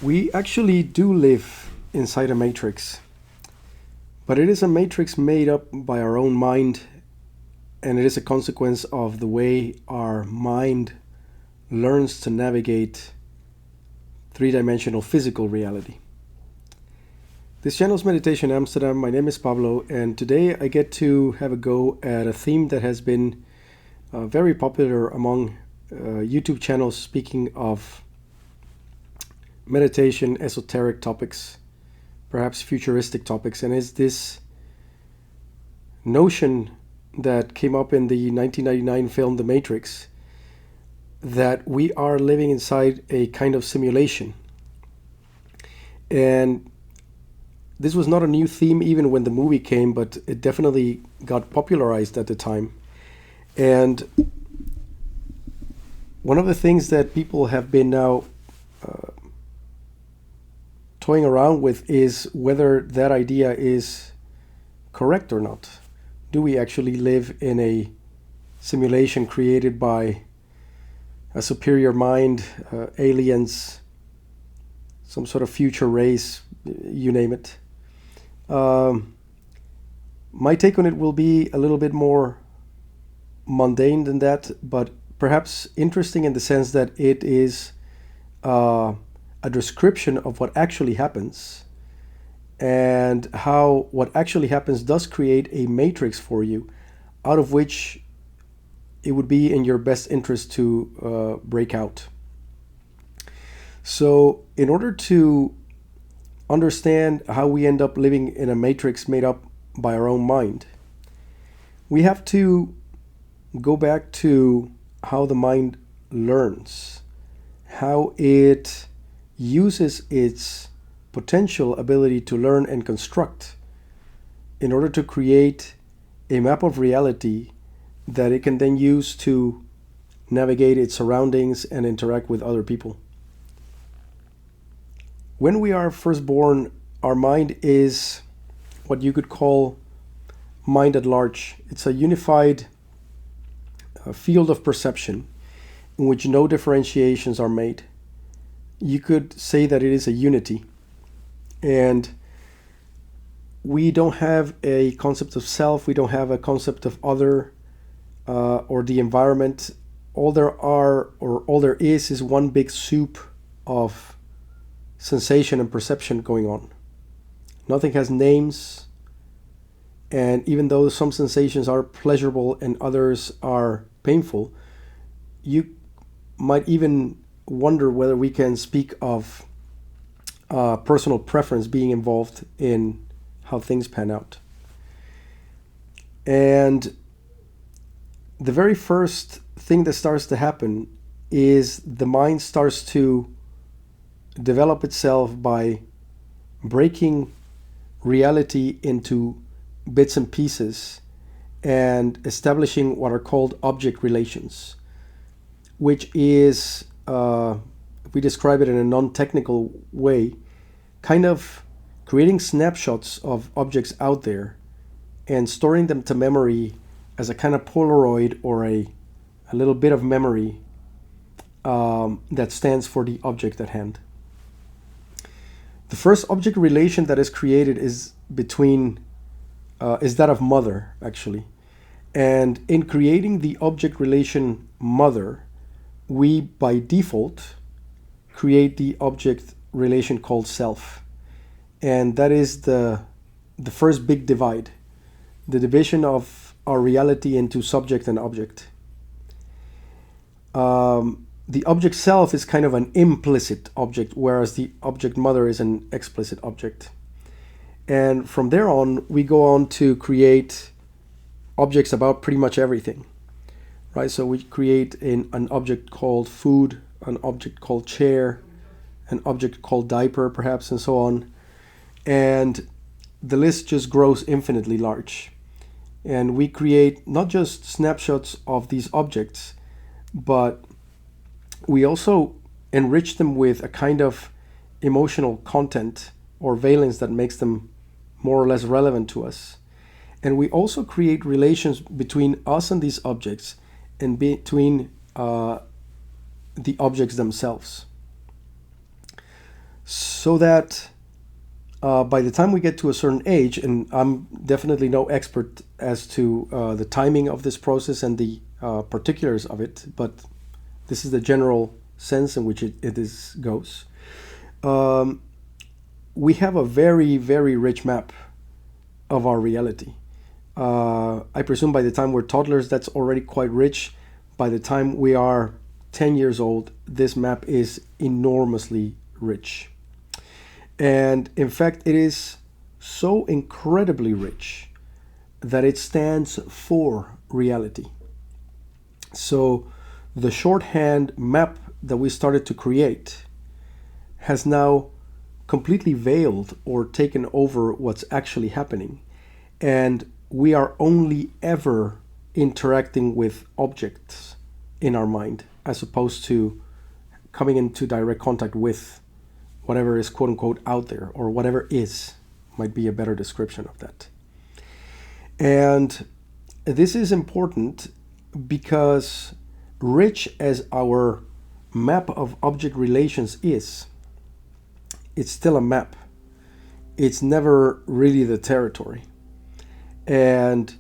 We actually do live inside a matrix, but it is a matrix made up by our own mind, and it is a consequence of the way our mind learns to navigate three-dimensional physical reality. This channel is Meditation Amsterdam. My name is Pablo, and today I get to have a go at a theme that has been very popular among YouTube channels speaking of meditation, esoteric topics, perhaps futuristic topics, and is this notion that came up in the 1999 film The Matrix, that we are living inside a kind of simulation. And this was not a new theme even when the movie came, but it definitely got popularized at the time. And one of the things that people have been now toying around with is whether that idea is correct or not. Do we actually live in a simulation created by a superior mind, aliens, some sort of future race, you name it? My take on it will be a little bit more mundane than that, but perhaps interesting in the sense that it is a description of what actually happens, and how what actually happens does create a matrix for you, out of which it would be in your best interest to break out. So in order to understand how we end up living in a matrix made up by our own mind, we have to go back to how the mind learns, how it uses its potential ability to learn and construct in order to create a map of reality that it can then use to navigate its surroundings and interact with other people. When we are first born, our mind is what you could call mind at large. It's a unified field of perception in which no differentiations are made. You could say that it is a unity, and we don't have a concept of self, we don't have a concept of other or the environment. All there is one big soup of sensation and perception going on. Nothing has names, and even though some sensations are pleasurable and others are painful, you might even wonder whether we can speak of personal preference being involved in how things pan out. And the very first thing that starts to happen is the mind starts to develop itself by breaking reality into bits and pieces and establishing what are called object relations, which is, if we describe it in a non-technical way, kind of creating snapshots of objects out there and storing them to memory as a kind of Polaroid or a little bit of memory that stands for the object at hand. The first object relation that is created is that of mother, actually. And in creating the object relation mother, we by default create the object relation called self. And that is the first big divide, the division of our reality into subject and object. The object self is kind of an implicit object, whereas the object mother is an explicit object. And from there on, we go on to create objects about pretty much everything. Right, so we create an object called food, an object called chair, an object called diaper, perhaps, and so on. And the list just grows infinitely large. And we create not just snapshots of these objects, but we also enrich them with a kind of emotional content or valence that makes them more or less relevant to us. And we also create relations between us and these objects and between the objects themselves. so that by the time we get to a certain age, and I'm definitely no expert as to the timing of this process and the particulars of it, but this is the general sense in which it goes. We have a very, very rich map of our reality. I presume by the time we're toddlers, that's already quite rich. By the time we are 10 years old, this map is enormously rich. And in fact, it is so incredibly rich that it stands for reality. So the shorthand map that we started to create has now completely veiled or taken over what's actually happening. And we are only ever interacting with objects in our mind, as opposed to coming into direct contact with whatever is quote unquote out there, or whatever is, might be a better description of that. And this is important because, rich as our map of object relations is, it's still a map. It's never really the territory. And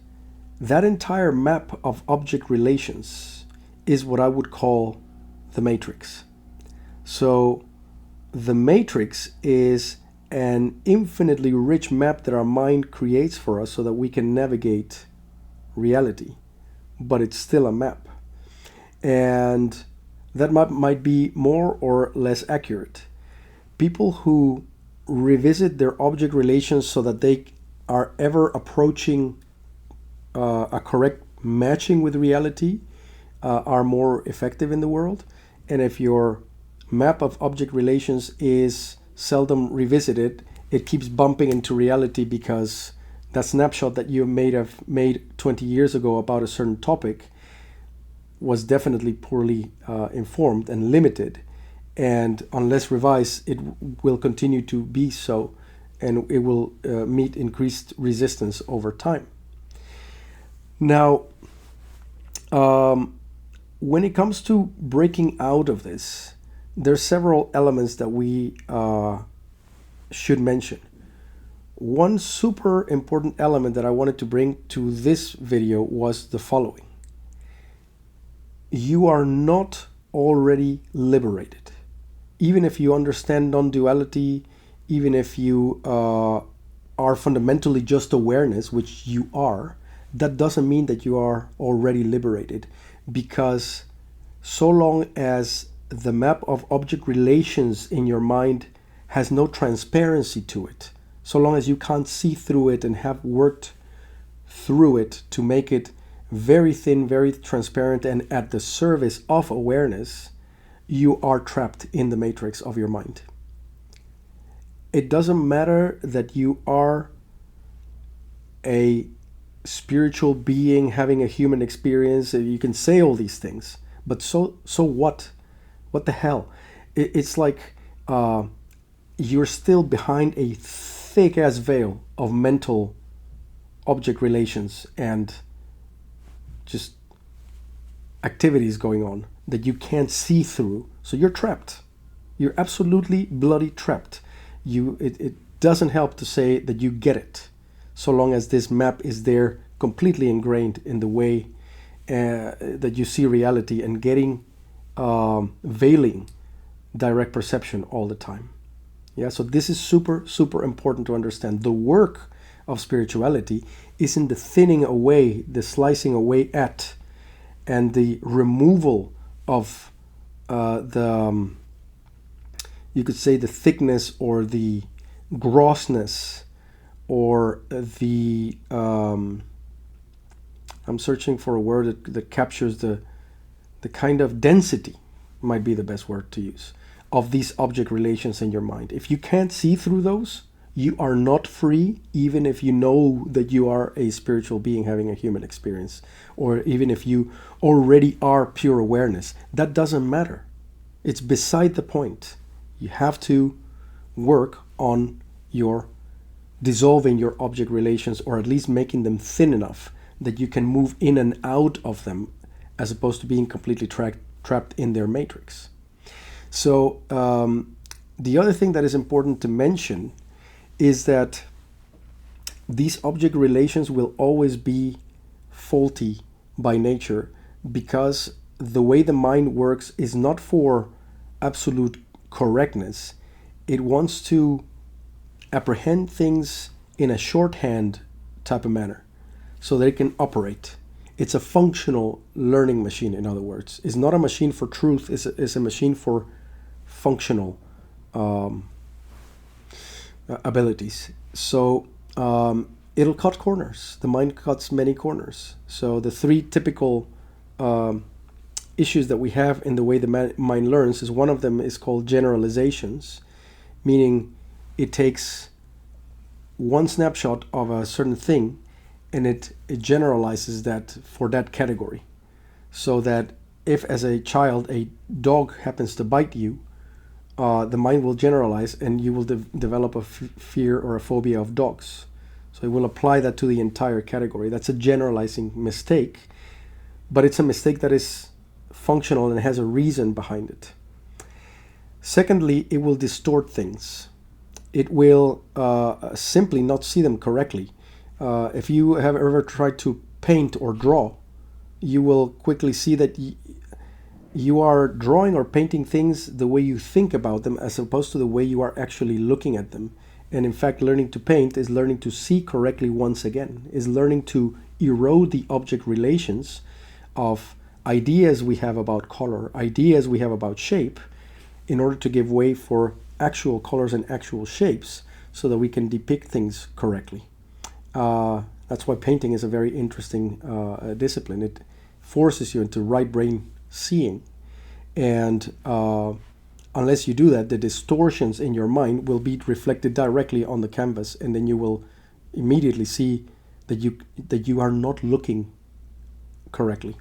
that entire map of object relations is what I would call the matrix. So the matrix is an infinitely rich map that our mind creates for us so that we can navigate reality, but it's still a map. And that map might be more or less accurate. People who revisit their object relations so that they are ever approaching a correct matching with reality are more effective in the world. And if your map of object relations is seldom revisited, it keeps bumping into reality because that snapshot that you may have made 20 years ago about a certain topic was definitely poorly informed and limited. And unless revised, it will continue to be so, and it will meet increased resistance over time. Now, when it comes to breaking out of this, there's several elements that we should mention. One super important element that I wanted to bring to this video was the following. You are not already liberated. Even if you understand non-duality, even if you are fundamentally just awareness, which you are, that doesn't mean that you are already liberated, because so long as the map of object relations in your mind has no transparency to it, so long as you can't see through it and have worked through it to make it very thin, very transparent, and at the service of awareness, you are trapped in the matrix of your mind. It doesn't matter that you are a spiritual being having a human experience. You can say all these things, but so what? What the hell? It's like you're still behind a thick-ass veil of mental object relations and just activities going on that you can't see through. So you're trapped. You're absolutely bloody trapped. It doesn't help to say that you get it, so long as this map is there completely ingrained in the way that you see reality and getting veiling direct perception all the time. Yeah, so this is super, super important to understand. The work of spirituality is in the thinning away, the slicing away at, and the removal of you could say the thickness or the grossness or the I'm searching for a word that captures the kind of density, might be the best word to use, of these object relations in your mind. If you can't see through those, you are not free, even if you know that you are a spiritual being having a human experience, or even if you already are pure awareness. That doesn't matter. It's beside the point. You have to work on your dissolving your object relations, or at least making them thin enough that you can move in and out of them, as opposed to being completely trapped in their matrix. So The other thing that is important to mention is that these object relations will always be faulty by nature, because the way the mind works is not for absolute correctness. It wants to apprehend things in a shorthand type of manner so that it can operate. It's a functional learning machine, in other words. It's not a machine for truth, it's a machine for functional abilities. So it'll cut corners. The mind cuts many corners. So the three typical issues that we have in the way the mind learns is, one of them is called generalizations, meaning it takes one snapshot of a certain thing and it generalizes that for that category. So that if as a child a dog happens to bite you, the mind will generalize and you will develop a fear or a phobia of dogs. So it will apply that to the entire category. That's a generalizing mistake, but it's a mistake that is functional and has a reason behind it. Secondly, it will distort things. It will simply not see them correctly. If you have ever tried to paint or draw, you will quickly see that you are drawing or painting things the way you think about them, as opposed to the way you are actually looking at them. And in fact, learning to paint is learning to see correctly once again, is learning to erode the object relations of ideas we have about color, ideas we have about shape, in order to give way for actual colors and actual shapes so that we can depict things correctly. That's why painting is a very interesting discipline. It forces you into right brain seeing. And unless you do that, the distortions in your mind will be reflected directly on the canvas, and then you will immediately see that you are not looking correctly.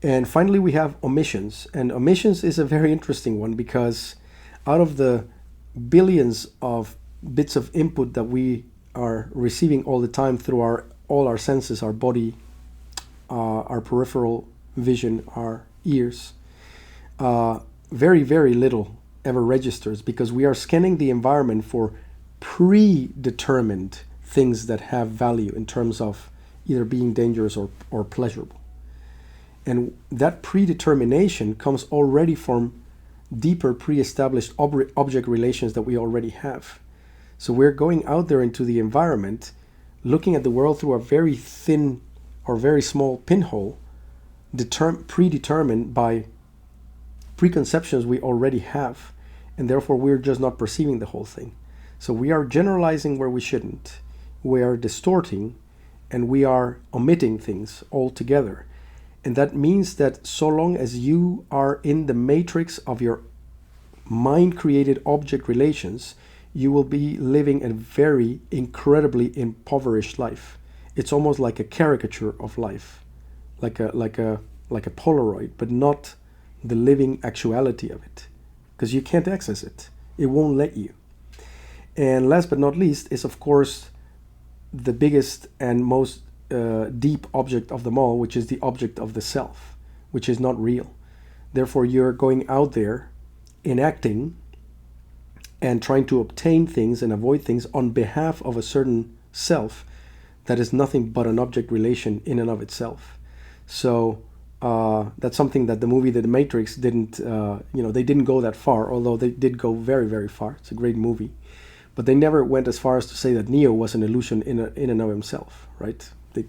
And finally, we have omissions. And omissions is a very interesting one, because out of the billions of bits of input that we are receiving all the time through all our senses, our body, our peripheral vision, our ears, very, very little ever registers, because we are scanning the environment for predetermined things that have value in terms of either being dangerous or pleasurable. And that predetermination comes already from deeper pre-established object relations that we already have. So we're going out there into the environment, looking at the world through a very thin or very small pinhole, predetermined by preconceptions we already have, and therefore we're just not perceiving the whole thing. So we are generalizing where we shouldn't, we are distorting, and we are omitting things altogether. And that means that so long as you are in the matrix of your mind-created object relations, you will be living a very incredibly impoverished life. It's almost like a caricature of life, like a Polaroid, but not the living actuality of it, because you can't access it. It won't let you. And last but not least is, of course, the biggest and most deep object of them all, which is the object of the self, which is not real. Therefore, you're going out there enacting and trying to obtain things and avoid things on behalf of a certain self that is nothing but an object relation in and of itself. So that's something that the movie The Matrix didn't, they didn't go that far, although they did go very, very far. It's a great movie. But they never went as far as to say that Neo was an illusion in and of himself, right? It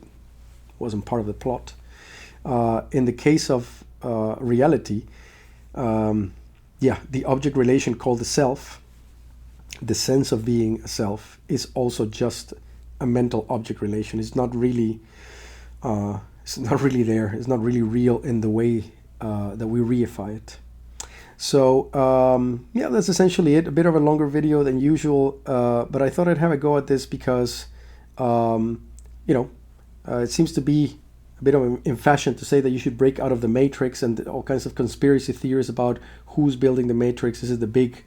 wasn't part of the plot. In the case of reality, the object relation called the self, the sense of being a self, is also just a mental object relation. It's not really there. It's not really real in the way that we reify it. So that's essentially it. A bit of a longer video than usual, but I thought I'd have a go at this because it seems to be a bit of in fashion to say that you should break out of the matrix, and all kinds of conspiracy theories about who's building the matrix. Is it the big,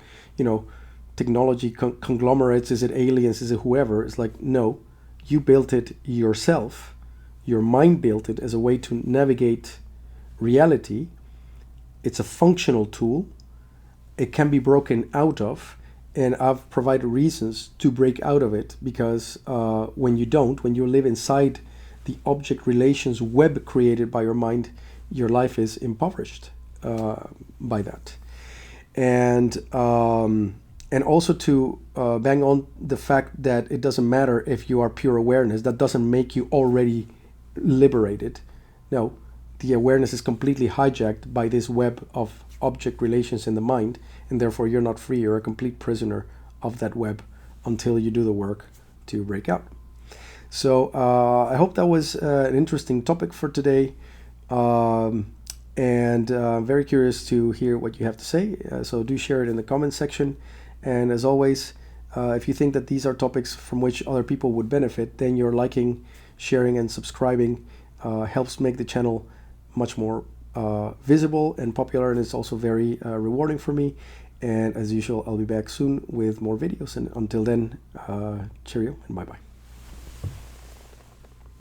technology conglomerates? Is it aliens? Is it whoever? It's like, no, you built it yourself. Your mind built it as a way to navigate reality. It's a functional tool. it can be broken out of, and I've provided reasons to break out of it, because when you live inside the object relations web created by your mind, your life is impoverished by that. And also to bang on the fact that it doesn't matter if you are pure awareness. That doesn't make you already liberated. No, the awareness is completely hijacked by this web of object relations in the mind, and therefore you're not free. You're a complete prisoner of that web until you do the work to break out. So I hope that was an interesting topic for today. And I'm very curious to hear what you have to say. So do share it in the comment section. And as always, if you think that these are topics from which other people would benefit, then your liking, sharing, and subscribing helps make the channel much more visible and popular, and it's also very rewarding for me. And as usual, I'll be back soon with more videos. And until then, cheerio and bye-bye.